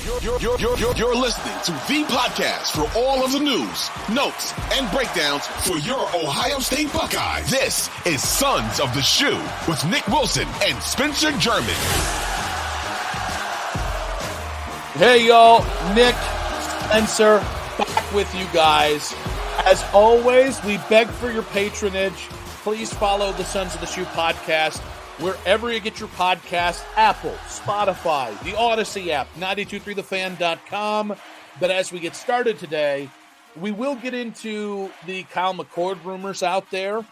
You're listening to the podcast for all of the news, notes, and breakdowns for your Ohio State Buckeyes. This is Sons of the Shoe with Nick Wilson and Spencer German. Hey, y'all. Nick, Spencer, back with you guys. As always, we beg for your patronage. Please follow the Sons of the Shoe podcast wherever you get your podcast, Apple, Spotify, the Odyssey app, 923thefan.com. But as we get started today, we will get into the Kyle McCord rumors out there.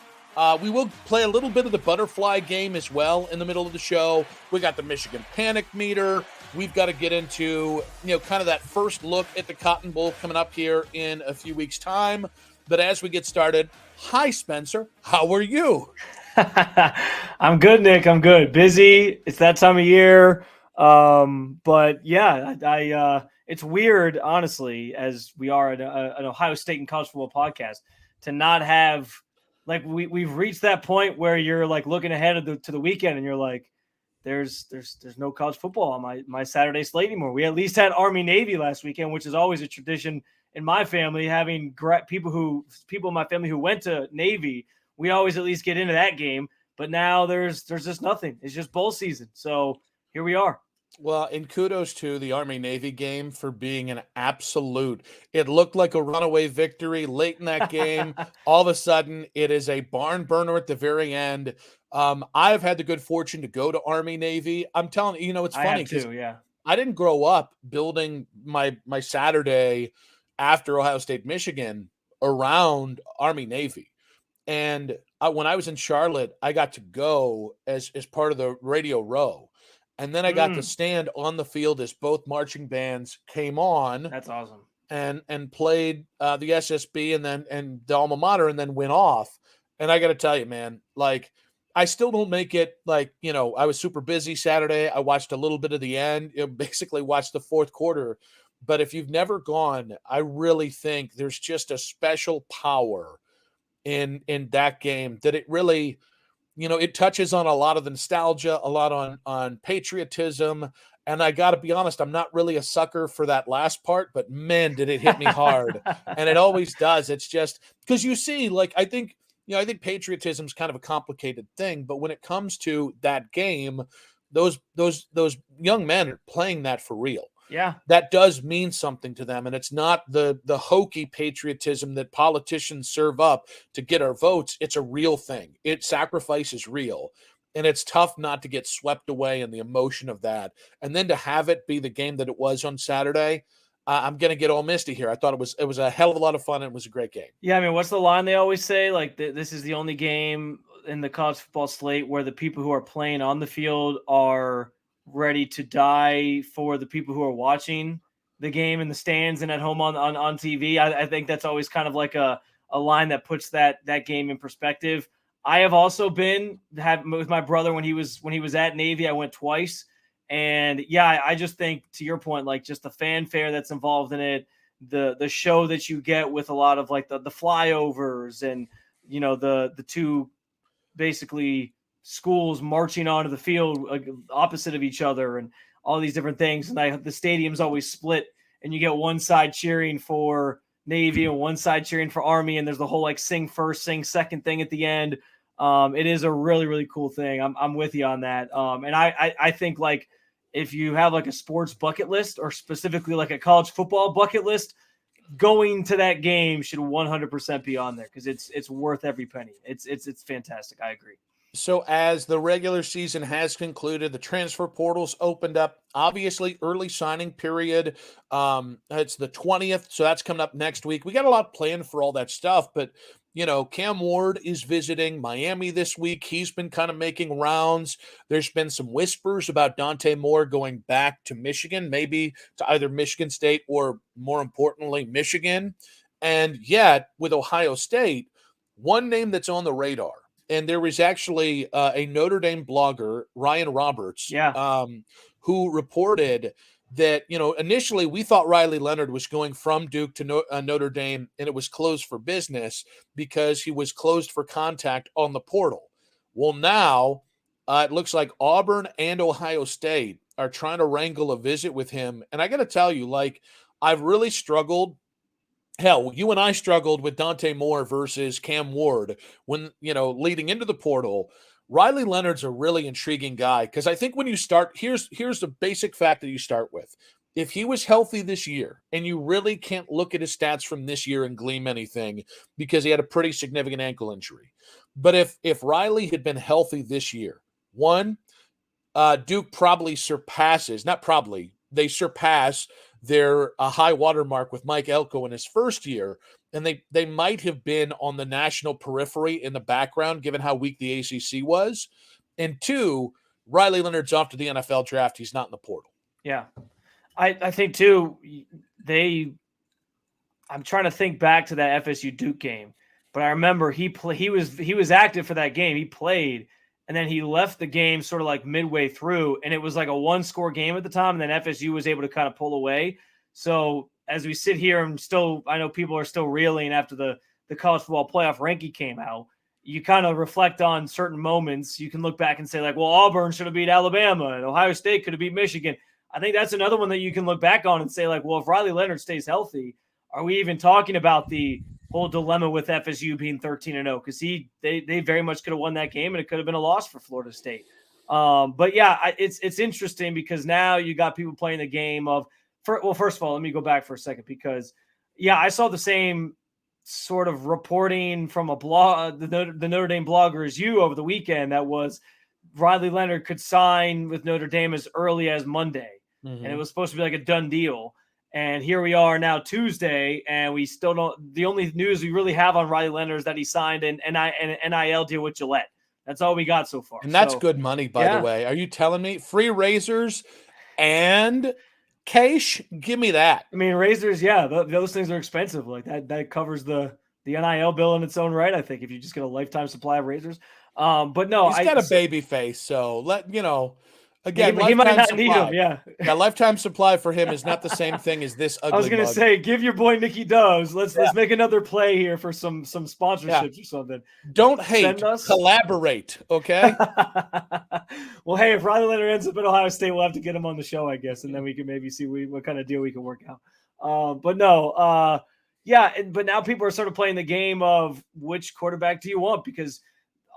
We will play a little bit of the butterfly game as well in the middle of the show. We got the Michigan Panic Meter. We've got to get into, kind of that first look at the Cotton Bowl coming up here in a few weeks' time. But as we get started, hi, Spencer. How are you? I'm good, Nick. I'm good. Busy. It's that time of year. But yeah, I it's weird, honestly, as we are an Ohio State and college football podcast, to not have, like, we've reached that point where you're like looking ahead to the weekend and you're like, there's no college football on my Saturday slate anymore. We at least had Army Navy last weekend, which is always a tradition in my family, having people in my family who went to Navy. We always at least get into that game, but now there's just nothing. It's just bowl season. So here we are. Well, and kudos to the Army-Navy game for being an absolute. It looked like a runaway victory late in that game. All of a sudden, it is a barn burner at the very end. I've had the good fortune to go to Army-Navy. I'm telling you, it's funny because I didn't grow up building my Saturday after Ohio State, Michigan around Army-Navy. And when I was in Charlotte, I got to go as part of the Radio Row. And then I got to stand on the field as both marching bands came on. That's awesome. And played the SSB and the alma mater and then went off. And I got to tell you, man, like, I still don't make it, like, I was super busy Saturday. I watched a little bit of the end, basically watched the fourth quarter. But if you've never gone, I really think there's just a special power in that game that it really, it touches on a lot of the nostalgia, a lot on patriotism. And I got to be honest, I'm not really a sucker for that last part, but man, did it hit me hard. And it always does. It's just because you see, like, I think patriotism is kind of a complicated thing, but when it comes to that game, those young men are playing that for real. Yeah, that does mean something to them. And it's not the hokey patriotism that politicians serve up to get our votes. It's a real thing. Sacrifice is real. And it's tough not to get swept away in the emotion of that. And then to have it be the game that it was on Saturday, I'm going to get all misty here. I thought it was a hell of a lot of fun. And it was a great game. Yeah, I mean, what's the line they always say? Like, this is the only game in the college football slate where the people who are playing on the field are ready to die for the people who are watching the game in the stands and at home on TV. I think that's always kind of like a line that puts that game in perspective. I have also been with my brother when he was at Navy. I went twice. And yeah, I just think, to your point, like, just the fanfare that's involved in it, the show that you get with a lot of, like, the flyovers and, the two basically schools marching onto the field opposite of each other and all these different things. And the stadium's always split, and you get one side cheering for Navy and one side cheering for Army. And there's the whole, like, sing first, sing second thing at the end. It is a really, really cool thing. I'm with you on that. And I think, like, if you have, like, a sports bucket list, or specifically like a college football bucket list, going to that game should 100% be on there, because it's worth every penny. It's fantastic. I agree. So as the regular season has concluded, the transfer portal's opened up. Obviously, early signing period. It's the 20th, so that's coming up next week. We got a lot planned for all that stuff, but Cam Ward is visiting Miami this week. He's been kind of making rounds. There's been some whispers about Dante Moore going back to Michigan, maybe to either Michigan State or, more importantly, Michigan. And yet, with Ohio State, one name that's on the radar, and there was actually a Notre Dame blogger, Ryan Roberts, who reported that, initially we thought Riley Leonard was going from Duke to Notre Dame, and it was closed for business because he was closed for contact on the portal. Well, now it looks like Auburn and Ohio State are trying to wrangle a visit with him. And I got to tell you, like, I've really struggled. Hell, you and I struggled with Dante Moore versus Cam Ward when, leading into the portal. Riley Leonard's a really intriguing guy because I think when you start, here's the basic fact that you start with. If he was healthy this year, and you really can't look at his stats from this year and glean anything because he had a pretty significant ankle injury. But if Riley had been healthy this year, Duke probably they surpass their high water mark with Mike Elko in his first year, and they might have been on the national periphery in the background given how weak the ACC was. And 2, Riley Leonard's off to the NFL draft. He's not in the portal. Yeah. I think too, I'm trying to think back to that FSU Duke game, but I remember he was active for that game. He played, and then he left the game sort of like midway through, and it was like a 1-score game at the time, and then FSU was able to kind of pull away. So as we sit here and I know people are still reeling after the college football playoff ranking came out. You kind of reflect on certain moments. You can look back and say, like, well, Auburn should have beat Alabama, and Ohio State could have beat Michigan. I think that's another one that you can look back on and say, like, well, if Riley Leonard stays healthy, are we even talking about the whole dilemma with FSU being 13-0? Because they very much could have won that game, and it could have been a loss for Florida State. But yeah, it's interesting because now you got people playing the game of. First of all, let me go back for a second because, yeah, I saw the same sort of reporting from a blog, the Notre Dame blogger as you over the weekend. That was Riley Leonard could sign with Notre Dame as early as Monday. And it was supposed to be like a done deal. And here we are now Tuesday, and we still don't. The only news we really have on Riley Leonard is that he signed an NIL deal with Gillette. That's all we got so far. And that's good money, by the way. Are you telling me free razors and cash? Give me that. I mean, razors, yeah, those things are expensive. Like that covers the NIL bill in its own right. I think if you just get a lifetime supply of razors. But no, he's got a baby face, so again, he might not need them. Yeah, lifetime supply for him is not the same thing as this ugly. I was going to say, give your boy Nicky Doves. Let's make another play here for some sponsorships or something. Don't hate, collaborate, okay? Well, hey, if Riley Leonard ends up at Ohio State, we'll have to get him on the show, I guess, and then we can maybe see what kind of deal we can work out. But no, but now people are sort of playing the game of which quarterback do you want, because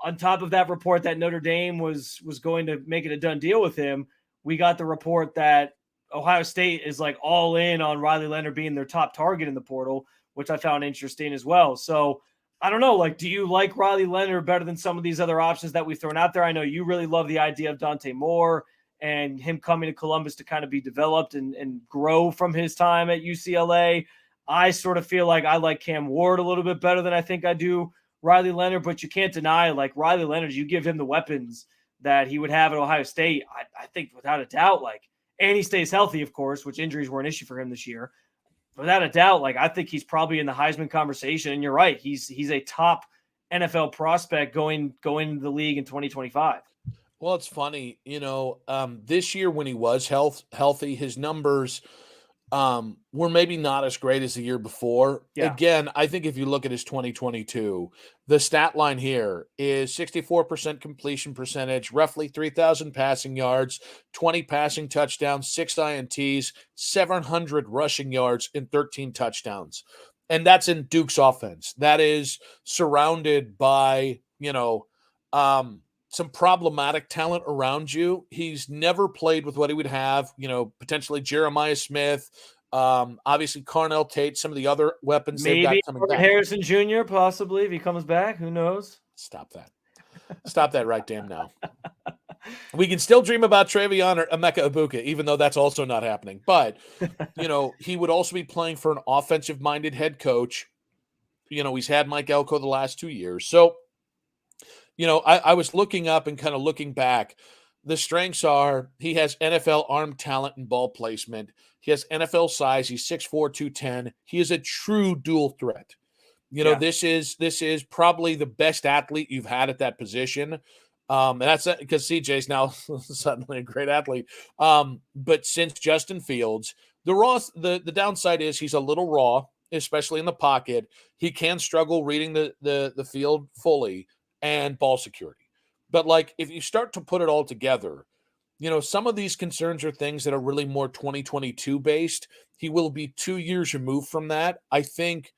on top of that report that Notre Dame was going to make it a done deal with him, we got the report that Ohio State is like all in on Riley Leonard being their top target in the portal, which I found interesting as well. So I don't know, like, do you like Riley Leonard better than some of these other options that we've thrown out there? I know you really love the idea of Dante Moore and him coming to Columbus to kind of be developed and grow from his time at UCLA. I sort of feel like I like Cam Ward a little bit better than I think I do Riley Leonard, but you can't deny, like, Riley Leonard, you give him the weapons that he would have at Ohio State, I think without a doubt, like, and he stays healthy, of course, which injuries were an issue for him this year. Without a doubt, like, I think he's probably in the Heisman conversation, and you're right. He's a top NFL prospect going into the league in 2025. Well, it's funny, this year when he was healthy, his numbers were maybe not as great as the year before. Yeah. Again, I think if you look at his 2022, the stat line here is 64% completion percentage, roughly 3,000 passing yards, 20 passing touchdowns, 6 INTs, 700 rushing yards, and 13 touchdowns. And that's in Duke's offense. That is surrounded by, some problematic talent around you. He's never played with what he would have, potentially Jeremiah Smith, obviously Carnell Tate, some of the other weapons they've got coming back. Harrison Jr. possibly, if he comes back, who knows? Stop that right damn now. We can still dream about Travion or Emeka Ibuka, even though that's also not happening. But, he would also be playing for an offensive-minded head coach. He's had Mike Elko the last 2 years. So, I was looking up and kind of looking back. The strengths are he has NFL arm talent and ball placement. He has NFL size. He's 6'4", 210. He is a true dual threat. This is probably the best athlete you've had at that position. And that's because CJ's now suddenly a great athlete. But since Justin Fields, the downside is he's a little raw, especially in the pocket. He can struggle reading the field fully and ball security. But, like, if you start to put it all together, some of these concerns are things that are really more 2022 based. He will be 2 years removed from that. I think,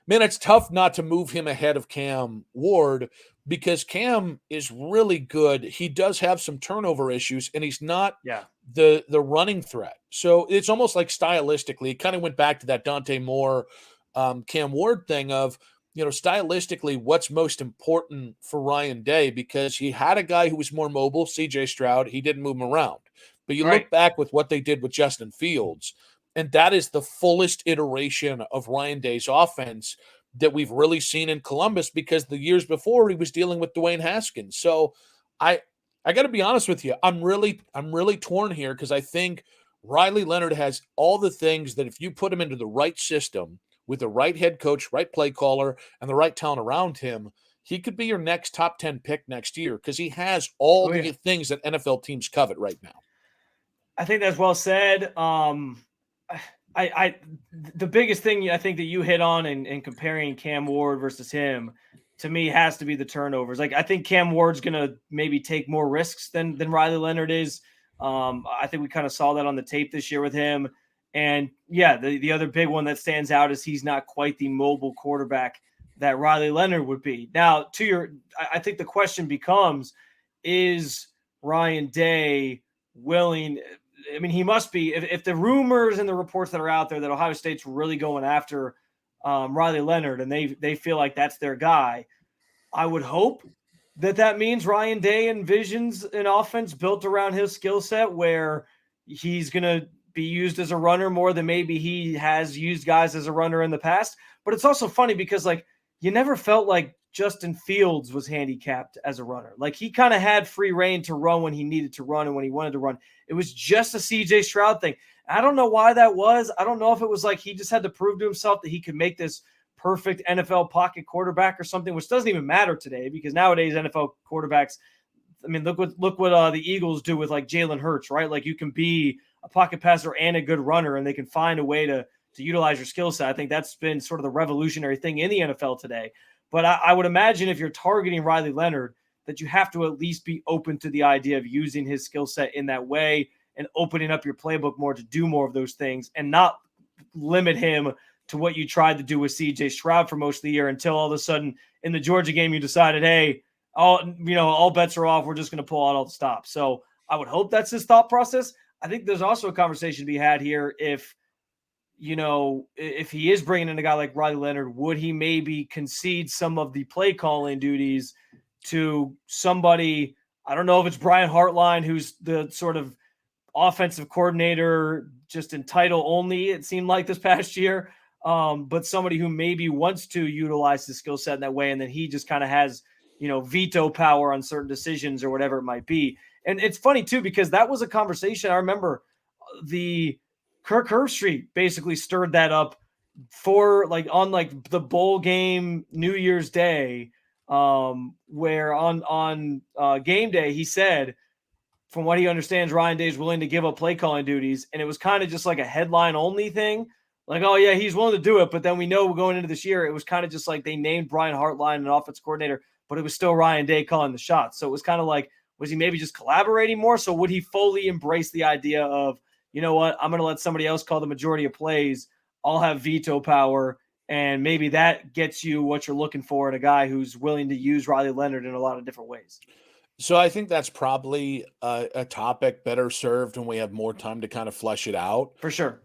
man, it's tough not to move him ahead of Cam Ward because Cam is really good. He does have some turnover issues, and he's not Yeah. the running threat. So it's almost like stylistically, it kind of went back to that Dante Moore, Cam Ward thing of, stylistically, what's most important for Ryan Day, because he had a guy who was more mobile, CJ Stroud. He didn't move him around. But you Right. look back with what they did with Justin Fields, and that is the fullest iteration of Ryan Day's offense that we've really seen in Columbus, because the years before he was dealing with Dwayne Haskins. So I got to be honest with you. I'm really torn here, because I think Riley Leonard has all the things that if you put him into the right system with the right head coach, right play caller, and the right talent around him, he could be your next top 10 pick next year, because he has all Oh, the yeah. things that NFL teams covet right now. I think that's well said. I the biggest thing I think that you hit on in comparing Cam Ward versus him, to me, has to be the turnovers. Like, I think Cam Ward's gonna maybe take more risks than Riley Leonard is. I think we kind of saw that on the tape this year with him. And yeah, the other big one that stands out is he's not quite the mobile quarterback that Riley Leonard would be. Now, I think the question becomes, is Ryan Day willing? I mean, he must be. If the rumors and the reports that are out there that Ohio State's really going after Riley Leonard, and they feel like that's their guy, I would hope that means Ryan Day envisions an offense built around his skill set, where he's going to be used as a runner more than maybe he has used guys as a runner in the past. But it's also funny because, like, you never felt like Justin Fields was handicapped as a runner. Like, he kind of had free reign to run when he needed to run and when he wanted to run. It was just a CJ Stroud thing. I don't know why that was. I don't know if it was like he just had to prove to himself that he could make this perfect NFL pocket quarterback or something, which doesn't even matter today, because nowadays NFL quarterbacks, I mean, look what the Eagles do with like Jalen Hurts, right? Like, you can be a pocket passer and a good runner, and they can find a way to utilize your skill set. I think that's been sort of the revolutionary thing in the NFL today. But I would imagine if you're targeting Riley Leonard, that you have to at least be open to the idea of using his skill set in that way and opening up your playbook more to do more of those things, and not limit him to what you tried to do with CJ Stroud for most of the year, until all of a sudden in the Georgia game you decided, hey, all bets are off. We're just going to pull out all the stops. So I would hope that's his thought process. I think there's also a conversation to be had here. If he is bringing in a guy like Riley Leonard, would he maybe concede some of the play calling duties to somebody? I don't know if it's Brian Hartline, who's the sort of offensive coordinator just in title only, it seemed like this past year, but somebody who maybe wants to utilize his skill set in that way, and then he just kind of has, veto power on certain decisions or whatever it might be. And it's funny too, because that was a conversation. I remember the Kirk Herbstreit basically stirred that up for on the bowl game New Year's Day, where on game day he said, from what he understands, Ryan Day is willing to give up play calling duties, and it was kind of just like a headline only thing. Like, oh yeah, he's willing to do it, but then we know going into this year, it was kind of just like they named Brian Hartline an offense coordinator, but it was still Ryan Day calling the shots. So it was kind of like, was he maybe just collaborating more? So would he fully embrace the idea of, you know what, I'm going to let somebody else call the majority of plays, I'll have veto power, and maybe that gets you what you're looking for in a guy who's willing to use Riley Leonard in a lot of different ways? So I think that's probably a topic better served when we have more time to kind of flesh it out. For sure.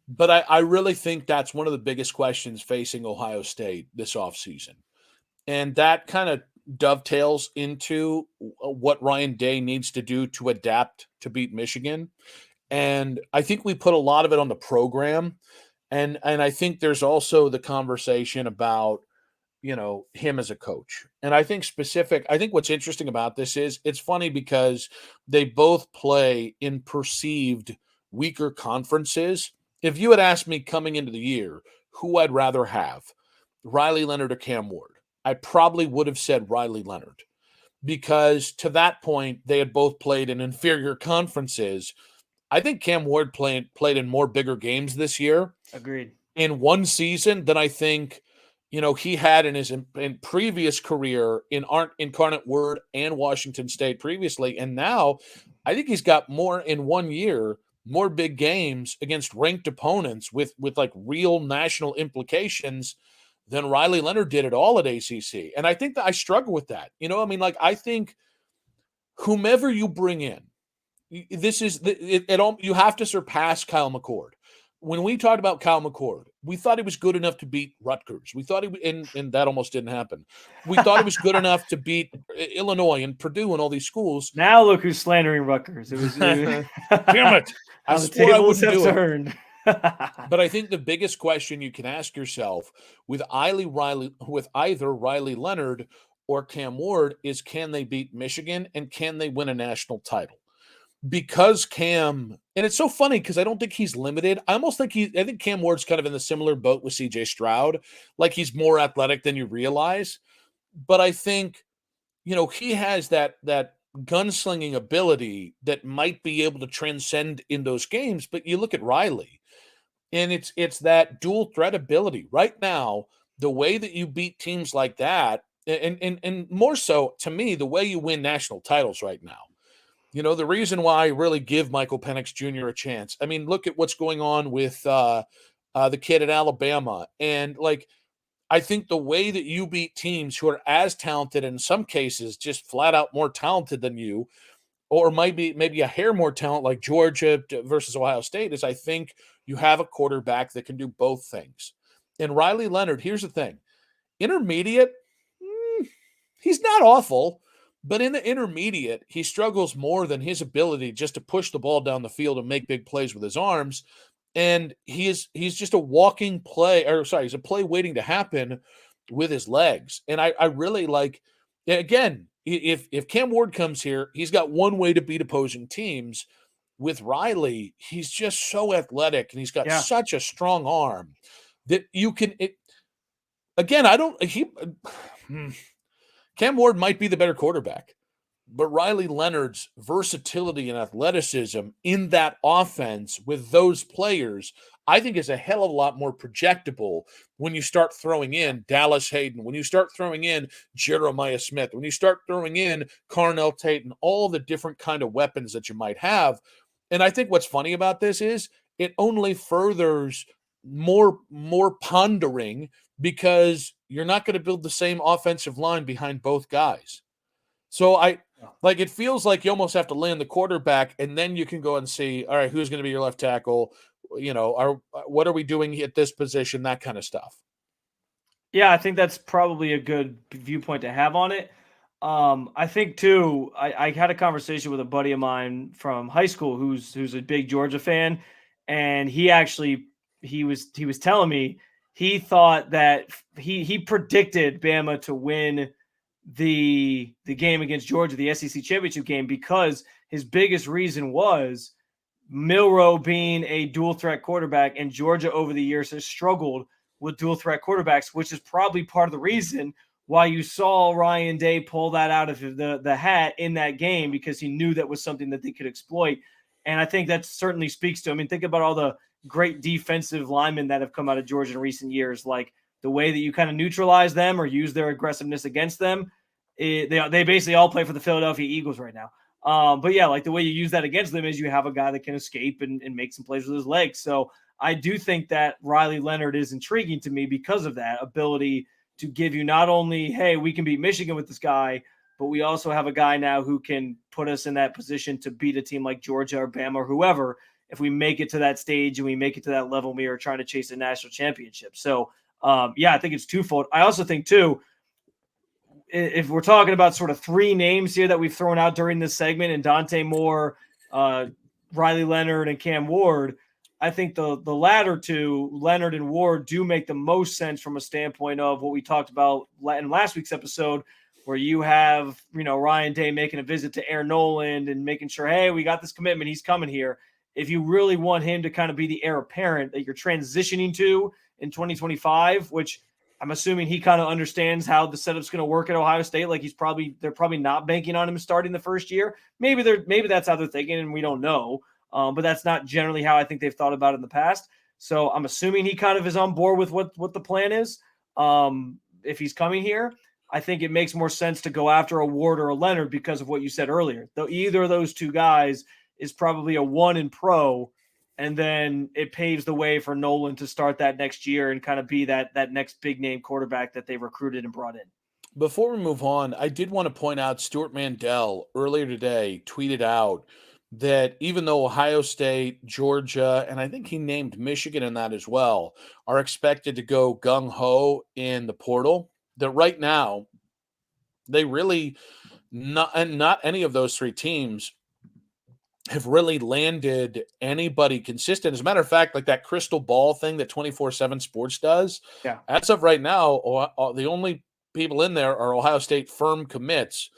But I really think that's one of the biggest questions facing Ohio State this offseason. And that kind of dovetails into what Ryan Day needs to do to adapt to beat Michigan. And I think we put a lot of it on the program. And I think there's also the conversation about, him as a coach. And I think what's interesting about this is it's funny because they both play in perceived weaker conferences. If you had asked me coming into the year who I'd rather have, Riley Leonard or Cam Ward, I probably would have said Riley Leonard, because to that point, they had both played in inferior conferences. I think Cam Ward played in more bigger games this year. Agreed. In one season than I think, he had in his in previous career in Incarnate Word and Washington State previously. And now I think he's got more in 1 year, more big games against ranked opponents with like real national implications than Riley Leonard did at all at ACC. And I think that I struggle with that. I think whomever you bring in, this is you have to surpass Kyle McCord. When we talked about Kyle McCord, we thought he was good enough to beat Rutgers. We thought and that almost didn't happen. We thought he was good enough to beat Illinois and Purdue and all these schools. Now look who's slandering Rutgers. It was damn it! I swore I wouldn't do it. But I think the biggest question you can ask yourself with either Riley Leonard or Cam Ward is, can they beat Michigan and can they win a national title? Because Cam, and it's so funny because I don't think he's limited. I think Cam Ward's kind of in the similar boat with CJ Stroud. Like, he's more athletic than you realize. But I think, he has that gunslinging ability that might be able to transcend in those games. But you look at Riley, and it's that dual threat ability. Right now, the way that you beat teams like that, and more so, to me, the way you win national titles right now. The reason why I really give Michael Penix Jr. a chance. I mean, look at what's going on with the kid at Alabama. And, I think the way that you beat teams who are as talented, in some cases, just flat out more talented than you, or maybe a hair more talent like Georgia versus Ohio State, is I think you have a quarterback that can do both things. And Riley Leonard, here's the thing. Intermediate, he's not awful. But in the intermediate, he struggles more than his ability just to push the ball down the field and make big plays with his arms. And he's just a walking play, he's a play waiting to happen with his legs. And I really like, again, if Cam Ward comes here, he's got one way to beat opposing teams. With Riley, he's just so athletic and he's got such a strong arm that you can, Cam Ward might be the better quarterback, but Riley Leonard's versatility and athleticism in that offense with those players, I think, is a hell of a lot more projectable when you start throwing in Dallas Hayden, when you start throwing in Jeremiah Smith, when you start throwing in Carnell Tate and all the different kind of weapons that you might have. And I think what's funny about this is it only furthers more pondering, because you're not going to build the same offensive line behind both guys. So it feels like you almost have to land the quarterback, and then you can go and see, all right, who's going to be your left tackle? What are we doing at this position? That kind of stuff. Yeah, I think that's probably a good viewpoint to have on it. I think too, I had a conversation with a buddy of mine from high school who's a big Georgia fan, and he was telling me he thought that he predicted Bama to win the game against Georgia, the SEC championship game, because his biggest reason was Milroe being a dual threat quarterback, and Georgia over the years has struggled with dual threat quarterbacks, which is probably part of the reason why you saw Ryan Day pull that out of the hat in that game, because he knew that was something that they could exploit. And I think that certainly speaks to, think about all the great defensive linemen that have come out of Georgia in recent years, like the way that you kind of neutralize them or use their aggressiveness against them. They basically all play for the Philadelphia Eagles right now. But yeah, like the way you use that against them is you have a guy that can escape and make some plays with his legs. So I do think that Riley Leonard is intriguing to me because of that ability to give you not only, hey, we can beat Michigan with this guy, but we also have a guy now who can put us in that position to beat a team like Georgia or Bama or whoever, if we make it to that stage and we make it to that level, we are trying to chase a national championship. So, I think it's twofold. I also think, too, if we're talking about sort of three names here that we've thrown out during this segment, and Dante Moore, Riley Leonard, and Cam Ward, I think the latter two, Leonard and Ward, do make the most sense from a standpoint of what we talked about in last week's episode, where you have, Ryan Day making a visit to Air Noland and making sure, hey, we got this commitment, he's coming here. If you really want him to kind of be the heir apparent that you're transitioning to in 2025, which I'm assuming he kind of understands how the setup's going to work at Ohio State. Like they're probably not banking on him starting the first year. Maybe that's how they're thinking, and we don't know. But that's not generally how I think they've thought about it in the past. So I'm assuming he kind of is on board with what the plan is. if he's coming here. I think it makes more sense to go after a Ward or a Leonard because of what you said earlier. Though either of those two guys is probably a 1 in pro, and then it paves the way for Nolan to start that next year and kind of be that next big name quarterback that they recruited and brought in. Before we move on, I did want to point out Stuart Mandel earlier today tweeted out that even though Ohio State, Georgia, and I think he named Michigan in that as well, are expected to go gung-ho in the portal, that right now they really not any of those three teams have really landed anybody consistent. As a matter of fact, like that crystal ball thing that 24/7 Sports does, Yeah. as of right now, the only people in there are Ohio State firm commits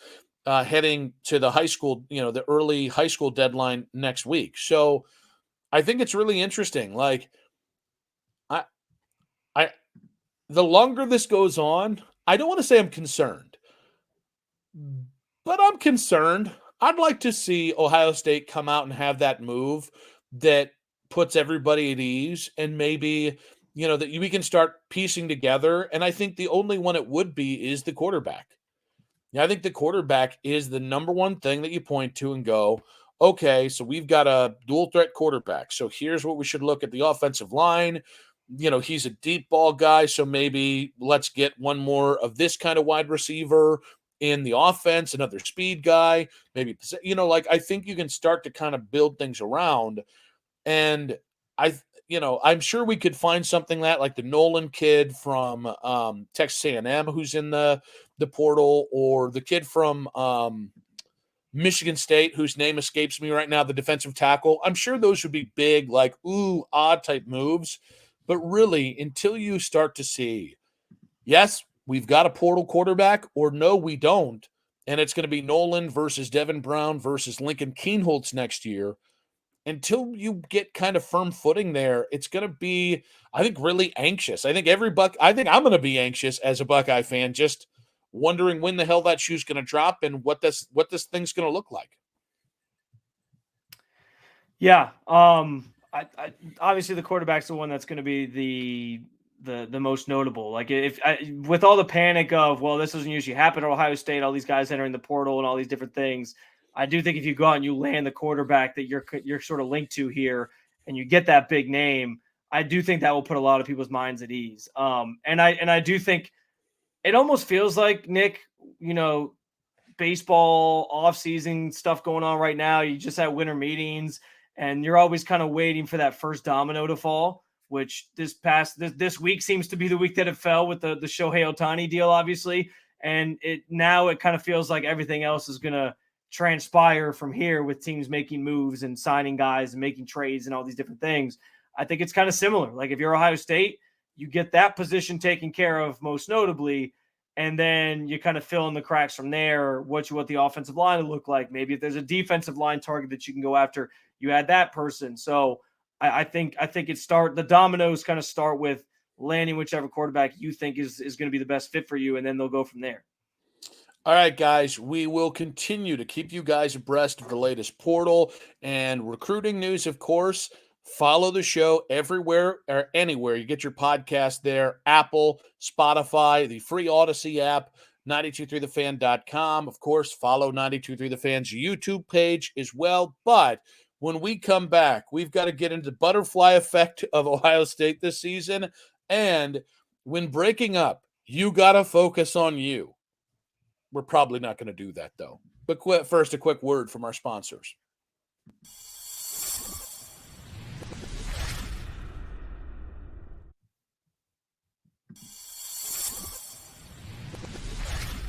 heading to the high school, the early high school deadline next week. So I think it's really interesting. Like, the longer this goes on, I don't want to say I'm concerned, but I'm concerned. I'd like to see Ohio State come out and have that move that puts everybody at ease, and maybe, that we can start piecing together. And I think the only one it would be is the quarterback. Yeah, I think the quarterback is the number one thing that you point to and go, okay, so we've got a dual threat quarterback. So here's what we should look at: the offensive line. He's a deep ball guy, so maybe let's get one more of this kind of wide receiver in the offense, another speed guy, maybe, I think you can start to kind of build things around. And I'm sure we could find something like the Nolan kid from Texas A&M who's in the portal, or the kid from Michigan State whose name escapes me right now, the defensive tackle. I'm sure those would be big, odd type moves. But really, until you start to see, yes, we've got a portal quarterback, or no, we don't, and it's going to be Nolan versus Devin Brown versus Lincoln Kienholz next year, until you get kind of firm footing there, it's going to be, I think, really anxious. I think I think I'm going to be anxious as a Buckeye fan, just wondering when the hell that shoe's going to drop and what this thing's going to look like. Yeah. Obviously the quarterback's the one that's going to be the most notable. Like, with all the panic of, well, this doesn't usually happen at Ohio State, all these guys entering the portal and all these different things, I do think if you go out and you land the quarterback that you're sort of linked to here, and you get that big name, I do think that will put a lot of people's minds at ease. And I do think it almost feels like, Nick, baseball off-season stuff going on right now. You just had winter meetings, and you're always kind of waiting for that first domino to fall, which this week seems to be the week that it fell with the Shohei Ohtani deal, obviously. And now it kind of feels like everything else is going to transpire from here, with teams making moves and signing guys and making trades and all these different things. I think it's kind of similar. Like, if you're Ohio State, you get that position taken care of most notably, and then you kind of fill in the cracks from there. What the offensive line will look like. Maybe if there's a defensive line target that you can go after, you add that person. So I think the dominoes kind of start with landing whichever quarterback you think is going to be the best fit for you, and then they'll go from there. All right, guys, we will continue to keep you guys abreast of the latest portal and recruiting news, of course. Follow the show everywhere or anywhere you get your podcast there: Apple, Spotify, the free Odyssey app, 923thefan.com. Of course, follow 923 The Fan's YouTube page as well. But when we come back, we've got to get into the butterfly effect of Ohio State this season. And when breaking up, you got to focus on you. We're probably not going to do that, though. But first, a quick word from our sponsors.